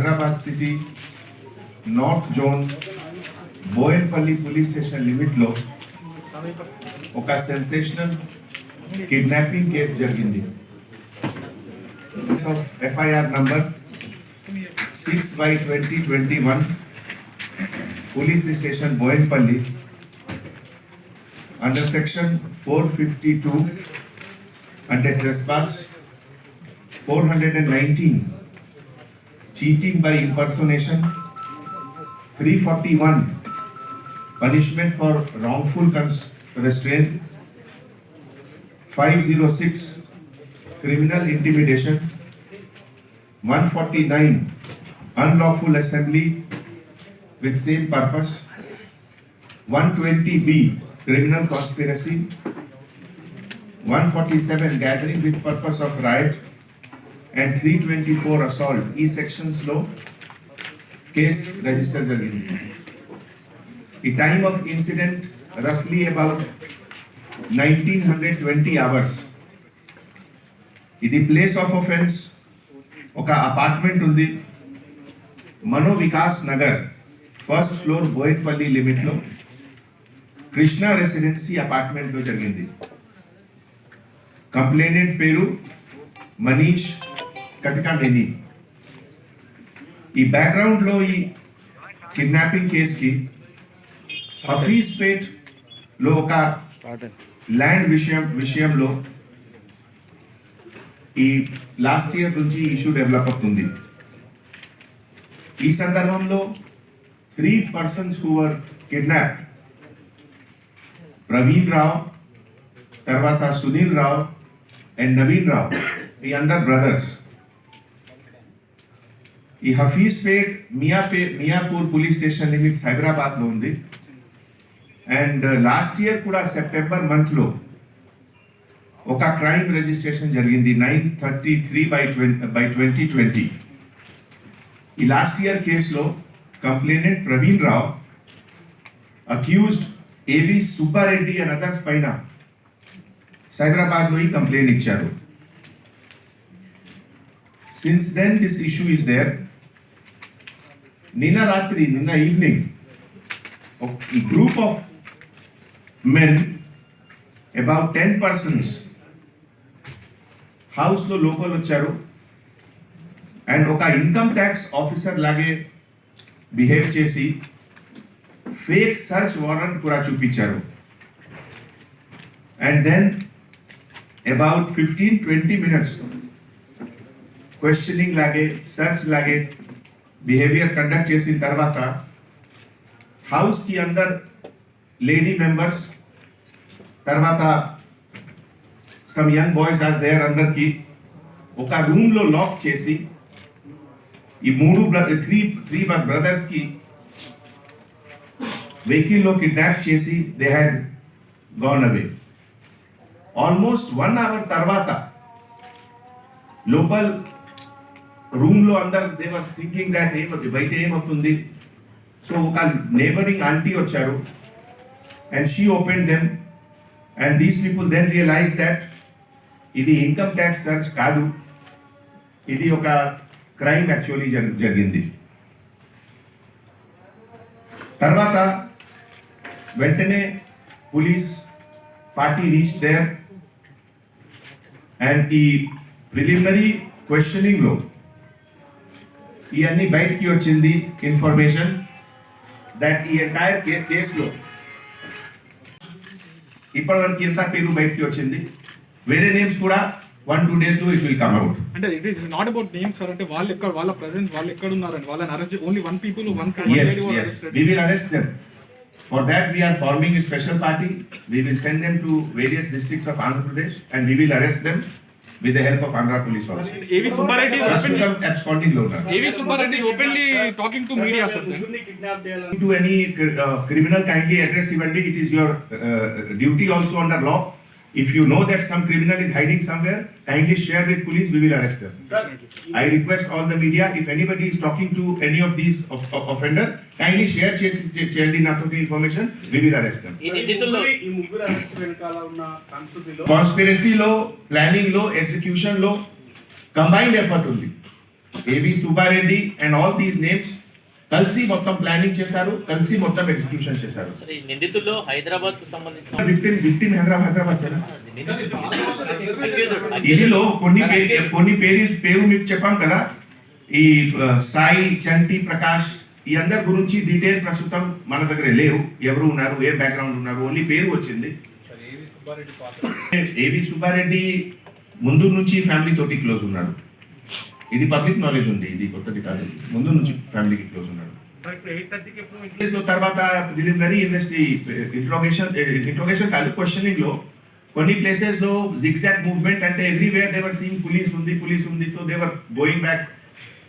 Hyderabad City North Zone Boyenpalli Police Station limit లో ఒక sensational kidnapping case జరిగింది. FIR number 6/2021 police station Bowenpally under section 452 under trespass, 419 cheating by impersonation, 341 punishment for wrongful restraint, 506 criminal intimidation, 149 unlawful assembly with same purpose, 120B criminal conspiracy, 147 gathering with purpose of riot, and 324 assault. E sections law case registered jarigindi. The time of incident roughly about 1920 hours. The place of offense oka apartment undi Mano Vikas Nagar first floor Boyenpalli limit lo Krishna residency apartment లో జరిగింది. Complainant పేరు మనీష్ కటికానేని. ఈ background లో ఈ kidnapping case కి హఫీజ్ పేట్ లో ఒక land విషయంలో ఈ లాస్ట్ ఇయర్ నుంచి ఇష్యూ డెవలప్ అవుతుంది. ఈ సందర్భంలో 3 persons who were kidnapped, Praveen Rao, తర్వాత సునీల్ రావ్ అండ్ నవీన్ రావ్, ఈ అందరు బ్రదర్స్. ఈ Hafeezpet Miyapur police station limits Hyderabad లో ఉంది. అండ్ లాస్ట్ ఇయర్ కూడా సెప్టెంబర్ మంత్ లో ఒక క్రైమ్ రిజిస్ట్రేషన్ జరిగింది 933/2020. ఈ లాస్ట్ ఇయర్ కేసులో complainant Praveen Rao accused AV Subbareddy and others పైన హైదరాబాద్ లో ఈ కంప్లైంట్ ఇచ్చారు. Since then this issue is there. నిన్న ఈవినింగ్ ఈ group of men about 10 persons house లో లోపల వచ్చారు అండ్ ఒక ఇన్కమ్ ట్యాక్స్ ఆఫీసర్ లాగే బిహేవ్ చేసి ఫేక్ సర్చ్ వారెంట్ కూడా చూపించారు. And then about 15-20 minutes questioning లాగే సర్చ్ లాగే బిహేవియర్ కండక్ట్ చేసిన తర్వాత హౌస్ కి అందర్ లేడీ మెంబర్స్ తర్వాత some young boys are there అందరికి ఒక రూమ్ లో లాక్ చేసి ఈ 3 బ్రదర్స్ కి వెహికల్ లో కిడ్నాప్ చేసి they had gone away. Almost 1 hour తర్వాత లోపల్ రూమ్ లో అందరు దే వర్ థింకింగ్ దట్ బయట ఏమవుతుంది. సో ఒక నేబరింగ్ ఆంటీ వచ్చారు and she open them and these people then realise that ఇది ఇన్కమ్ ట్యాక్స్ సర్చ్ కాదు, ఇది ఒక క్రైమ్ యాక్చువల్లీ జరిగింది. తర్వాత వెంటనే police party reach there and ఈ ప్రిలిమినరీ క్వశ్చనింగ్ లో ఇవన్నీ బయటికి వచ్చింది ఇన్ఫర్మేషన్ దట్ ఈ ఎంటైర్ కేసులో ఇప్పటివరకు ఎంత పేరు బయటికి వచ్చింది. వేరే నేమ్స్ కూడా 1-2 days లో ఇట్ విల్ కమ్ అవుట్. అంటే it is not about names sir, అంటే వాళ్ళు ఎక్కడ, వాళ్ళ ప్రెజెన్స్ వాళ్ళు ఎక్కడ ఉన్నారని వాళ్ళని arrest only 1 people 1 yes we will arrest them. For that we are forming a special party. We will send them to various districts of Andhra Pradesh and we will arrest them with the help of Andhra police also. AV Subbareddy absconding lo uన్నారు. AV Subbareddy openly talking to media sir. To any criminal kindly address ivandi. It is your duty also under law. If you know that some criminal is hiding somewhere, kindly share with police, we will arrest them. Sir, I request all the media, if anybody is talking to any of these offender, kindly share the information, we will arrest them. Conspiracy law, planning law, execution law, combined effort only. A V Subba Reddy and all these names కలిసి మొత్తం planning చేశారు, కలిసి మొత్తం execution చేశారు. మరి నిందితుల్లో హైదరాబాద్ కు సంబంధించిన victim Hyderabad కదా. నిందితులు ఇదిలో కొన్ని పేరు మీకు చెప్పాం కదా, ఈ సాయి, చంటి, ప్రకాష్ ఈ అందరి గురించి డీటెయిల్ ప్రస్తుతం మన దగ్గర లేవు. ఎవరు ఉన్నారు, ఏ బ్యాక్గ్రౌండ్ ఉన్నారు, ఓన్లీ పేరు వచ్చింది. ఏవి సుబ్బారెడ్డి ముందు నుంచి ఫ్యామిలీ తోటి క్లోజ్ ఉన్నాడు. ఇది పబ్లిక్ నాలెడ్జ్ ఉంది, ఇది కొత్తది కాదు. ముందు నుంచి ఫ్యామిలీకి క్లోజ్ ఉన్నాడు. తర్వాత ప్రిలిమినరీ ఇంట్రోగేషన్ కాదు, క్వశ్చనింగ్ లో కొన్ని ప్లేసెస్ లో జిగ్జాగ్ మూవ్మెంట్, అంటే ఎవ్రీవేర్ దేవర్ సీయింగ్ పోలీస్ ఉంది, so they're going back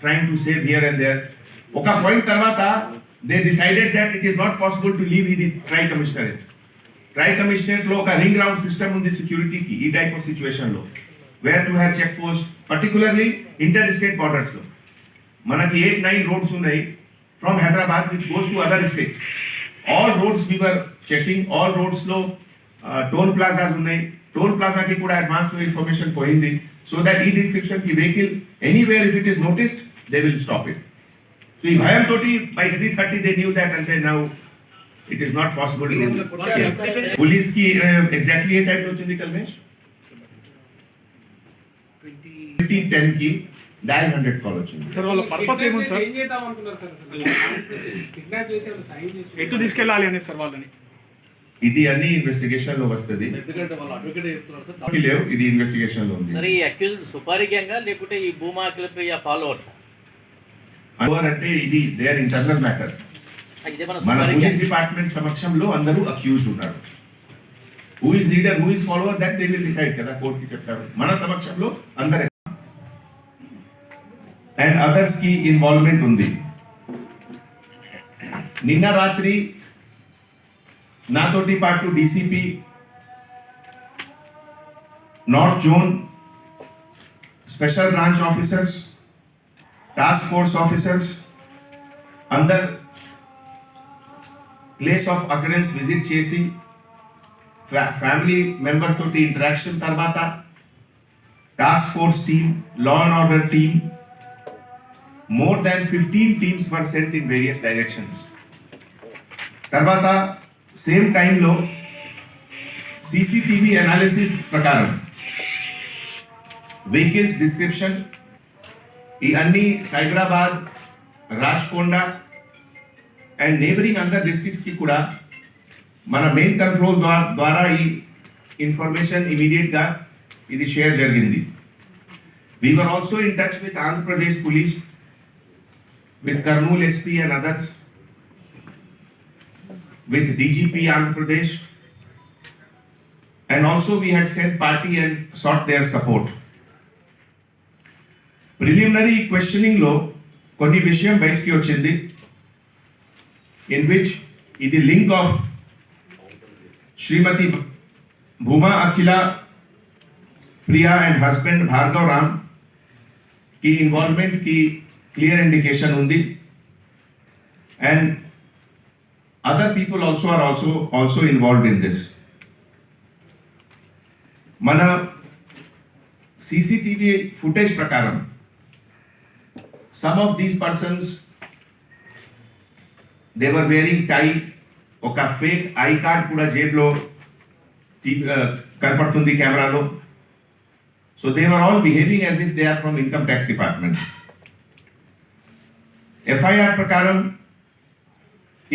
trying to save here and there. ఒక పాయింట్ తర్వాత they decided that it is not possible to leave ఇది ట్రై కమిషనరేట్. ట్రై కమిషనరేట్ లో ఒక ring round system ఉంది సెక్యూరిటీకి ఈ type of situation లో, where to have check post, particularly interstate borders లో. మనకి 8-9 రోడ్స్ ఉన్నాయి from Hyderabad which goes to other state. All roads we were checking, all roads లో టోల్ ప్లాజాస్ ఉన్నాయి. Toll ప్లాజాకి కూడా అడ్వాన్స్ ఇన్ఫర్మేషన్ పోయింది, so that ఈ description కి vehicle anywhere if it is noticed they will stop it. So ఈ భయం తోటి by 3:30 they knew that, అంటే now it is not possible. Police కి ఎగ్జాక్ట్లీ ఏ టైం వచ్చింది కల్మేష్? 2010 కి డయల్ 100 కాల్ వచ్చింది. సార్ వాళ్ళ పర్పస్ ఏముంది సార్? ఎటు తీసుకెళ్ళాలి అని సార్ వాళ్ళని? ఇది అన్ని ఇన్వెస్టిగేషన్ లో వస్తుంది. లేవు, ఇది ఇన్వెస్టిగేషన్ లో ఉంది. సరే, ఈ అక్యూజ్డ్ సుపారీ గ్యాంగ్ లేకుంటే ఈ భూమా అఖిలప్రియ ఫాలోవర్స్? అంటే ఇది దేర్ ఇంటర్నల్ మ్యాటర్. ఇదే మన మన సుపారీ పోలీస్ గ్యాంగ్. డిపార్ట్మెంట్ సమక్షంలో అందరూ అక్యూజ్డ్ ఉన్నారు. Who is leader, who is follower, that they will decide కదా, కోర్ట్ కి చెప్తారు. మన సమక్షంలో అందరు అండ్ అదర్స్ కి ఇన్వాల్వ్మెంట్ ఉంది. నిన్న రాత్రి నాతోటి పాటు DCP, north zone special branch officers, task force officers అందరు ప్లేస్ ఆఫ్ అకరెన్స్ విజిట్ చేసి ఫ్యామిలీ మెంబర్స్ తోటి ఇంటరాక్షన్ తర్వాత task force team, law and order team, more than 15 teams were sent in various directions. తర్వాత same టైంలో CCTV analysis ప్రకారం vehicles description ఈ అన్ని Cyberabad, Rajkonda and neighbouring అందర్ డిస్ట్రిక్ట్స్ కి కూడా మన మెయిన్ కంట్రోల్ ద్వారా ఈ ఇన్ఫర్మేషన్ ఇమీడియట్ గా ఇది షేర్ జరిగింది. We were also in touch with Andhra Pradesh Police, with Kurnool SP and others, with DGP Andhra Pradesh, and also we had sent party and sought their support. Preliminary questioning లో కొన్ని విషయం బయటికి వచ్చింది, in which ఇది link of Shrimati Bhuma Akhila Priya and husband Bhargav Ram की involvement की clear indication ఉంది, and other people are also involved in this. మన CCTV footage ప్రకారం some of these persons they were wearing tie, ఒక ఫేక్ ఐ కార్డ్ కూడా జేబులో కనపడుతుంది కెమెరాలో. So they were all behaving as if they are from income tax department. FIR ప్రకారం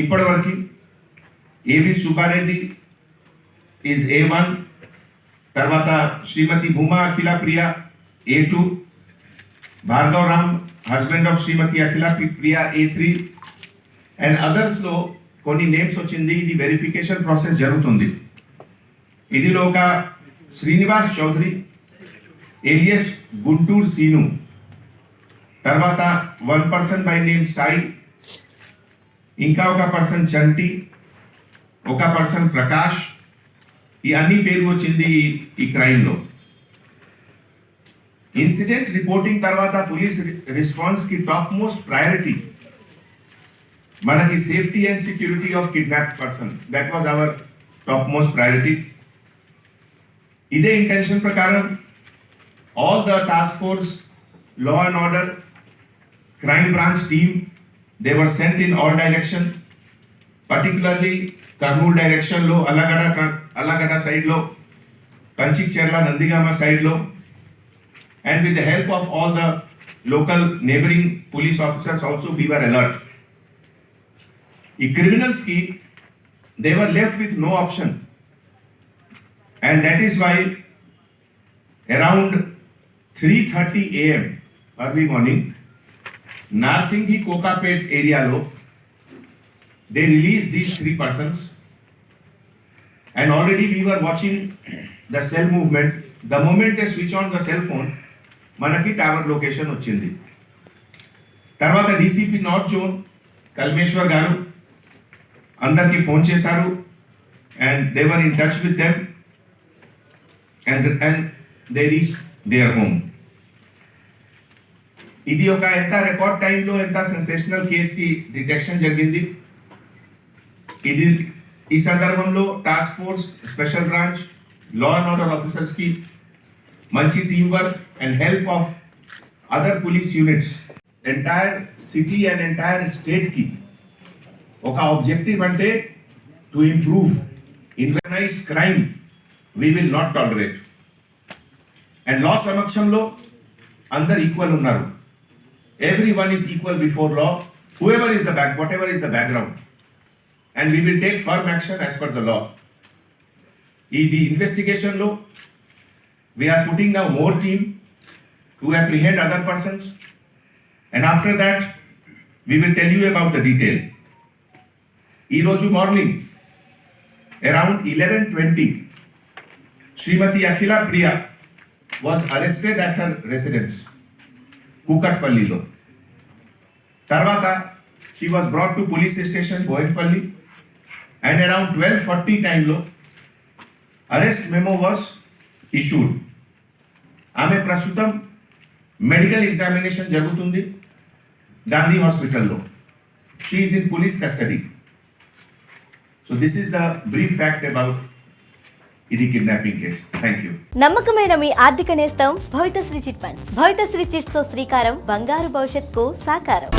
ఇప్పటి వరకు ఏవి సుబ్బారెడ్డి ఈజ్ A1, తర్వాత Shrimati Bhuma Akhila Priya A2, Bhargav Ram husband of Shrimati Akhila Priya A3 and others లో కొన్ని నేమ్స్ వచ్చింది. ఇది వెరిఫికేషన్ ప్రాసెస్ జరుగుతుంది. ఇదిలో ఒక శ్రీనివాస్ చౌదరి ఏలియస్ గుంటూరు సీను, తర్వాత 1 person బై నేమ్ సాయి, ఇంకా ఒక పర్సన్ చంటి, ఒక పర్సన్ ప్రకాష్, ఈ అన్ని పేరు వచ్చింది ఈ క్రైమ్ లో. ఇన్సిడెంట్ రిపోర్టింగ్ తర్వాత పోలీస్ రెస్పాన్స్ కి టాప్ మోస్ట్ ప్రయారిటీ మనకి safety and security of kidnap person, that was our top most priority. ఇదే ఇంటెన్షన్ ప్రకారం all the task force, law and order crime branch team, they were sent in all direction, particularly Kurnool direction lo, Alagada side lo, Kanchikcherla, Nandigama side lo, and with the help of all the local neighboring police officers also we were alert. The criminals ki, they were left with no option, and that is why around 3:30 a.m. early morning, Narsinghi Kokapet area lo, they released these 3 persons, and already we were watching the cell movement. The moment they switch on the cell phone, మనకి tower location వచ్చింది. తర్వాత DCP north zone Kalmeshwar గారు అందరికి phone చేశారు, and they were in touch with them and they reach their home. ఇది ఒక ఎంత record టైంలో ఎంత సెన్సేషనల్ కేస్ కి డిటెక్షన్ జరిగింది. ఇది ఈ సందర్భంలో task force, special branch, law and order officers కి మంచి team work and help of other police units, entire city and entire state ki oka objective ante to improve organized crime we will not tolerate, and law samaksham lo andar equal unnaru, everyone is equal before law, whoever is the whatever is the background, and we will take firm action as per the law. The investigation lo we are putting now more team to apprehend other persons, and after that we will tell you about the detail. Iroju morning around 11:20 Srimati Akhila Priya was arrested at her residence Kukatpalli lo. Tarvata she was brought to police station Boyenpalli, and around 12:40 time lo arrest memo was issued. ఆమె ప్రస్తుతం medical examination జరుగుతుంది గాంధీ హాస్పిటల్లో. She is in police custody. So this is the brief fact about ఇది kidnapping case. Thank you. నమ్మకమైన మీ ఆర్థిక నేస్తం Bhavithasri chit funds. Bhavithasri chits తో శ్రీకారం బంగారు భవిష్యత్తుకు సాకారం.